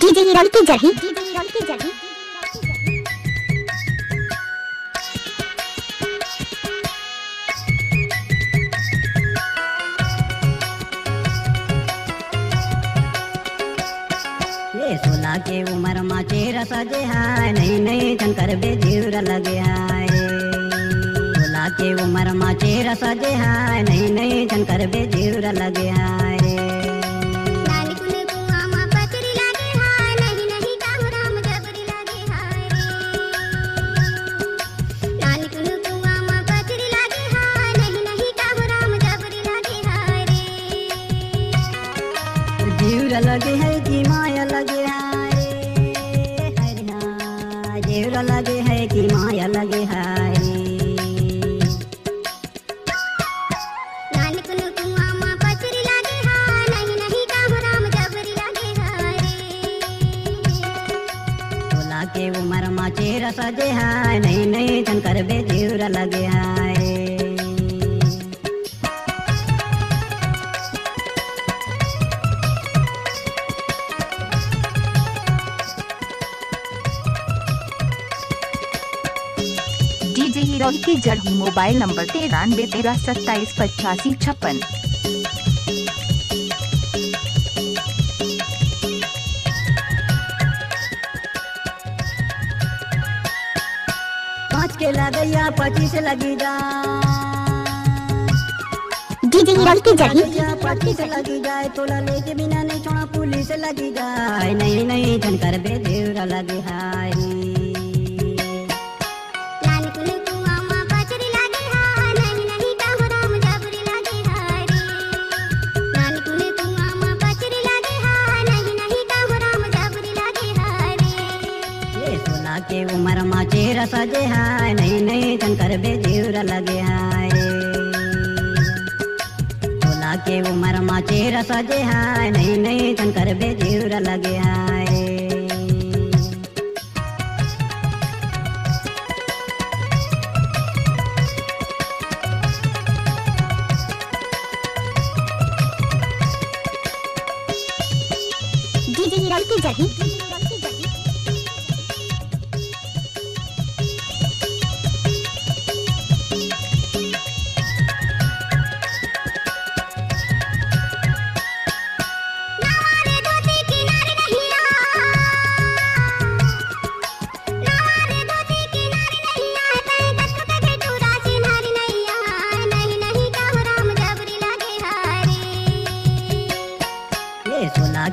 DJ Hiral की जही ये 16 के उम्र मा चेहरा सजे हाय नहीं नहीं शंकर बे जीवर लगे हाय 16 के उम्र मा चेहरा सजे हाय नहीं नहीं शंकर बे जीवर लगे हाय जीवर लगे है कि माया लगे हाय जीवर लगे है कि माया लगे हाय के उम्र मा चेहरा सजे हाय नहीं नहीं शंकर बे जीवर लगे हाय डीजे हिरल की जड़ी मोबाइल नंबर 9313278556। के लगैया 25 लगी जा डीजे हिरल की जड़ी 25 लगी जाए तोला लेके बिना नहीं छोड़ा पुलिस लगी जाए नहीं नहीं शंकर बे जीवर लगे हाय के उम्र मा चेहरा सजे हाय नहीं नहीं शंकर बे जीवर लगे हाय 16 के उम्र मा चेहरा सजे हाय नहीं नहीं शंकर बे जीवर लगे हाय डीजे हिरल की जड़ी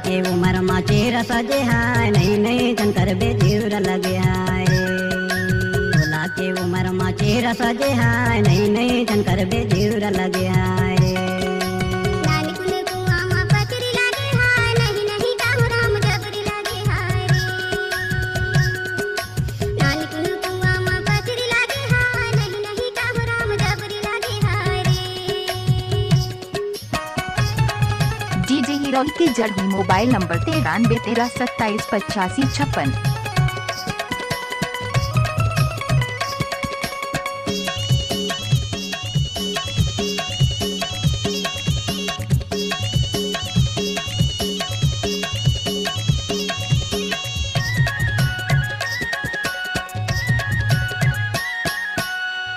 के उम्र मा चेहरा सजे हाय नहीं नहीं शंकर बे जीवर लगे हाय 16 के उम्र मा चेहरा सजे हाय नहीं नहीं शंकर बे जीवर लगे हाय डीजे हिरल की जड़ी मोबाइल नंबर 9313278556।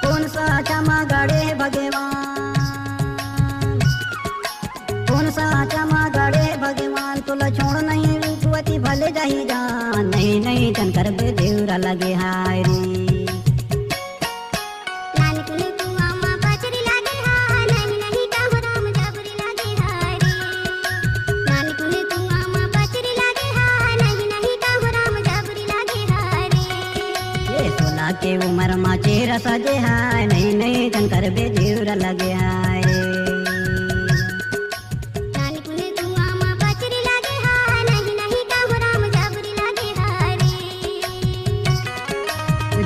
कौन सा चमा गड़े भगवान कौन सा चमा गड़े भगवान तुला छोड़ नहीं रुचवती भले जाही जान नहीं नहीं शंकर बे जीवर लगे हाय रे के उम्र मा चेहरा सजे हाय नहीं नहीं शंकर बे जीवर लगे हाय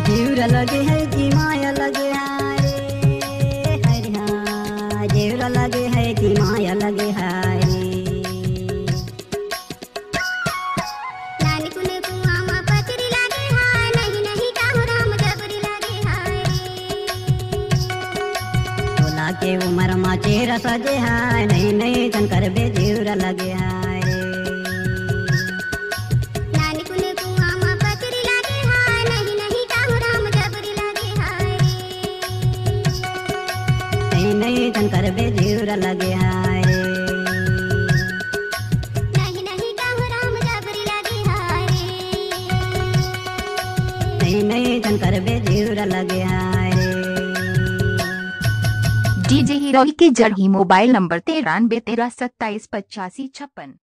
जीवर लगे है कि माया लगे हाय जीवर लगे है कि माया लगे हाय के उम्र मा चेहरा सजे हाय नहीं नहीं शंकर बे जीवर लगे हाय नहीं तन कर बे जीवर लगे हाय रे। नहीं नहीं कहूँ राम जबरी लगे हाय रे। नहीं तन कर बे जीवर लगे हाय रे। डीजे हीरो के जड़ ही मोबाइल नंबर 93 13 27 85 56।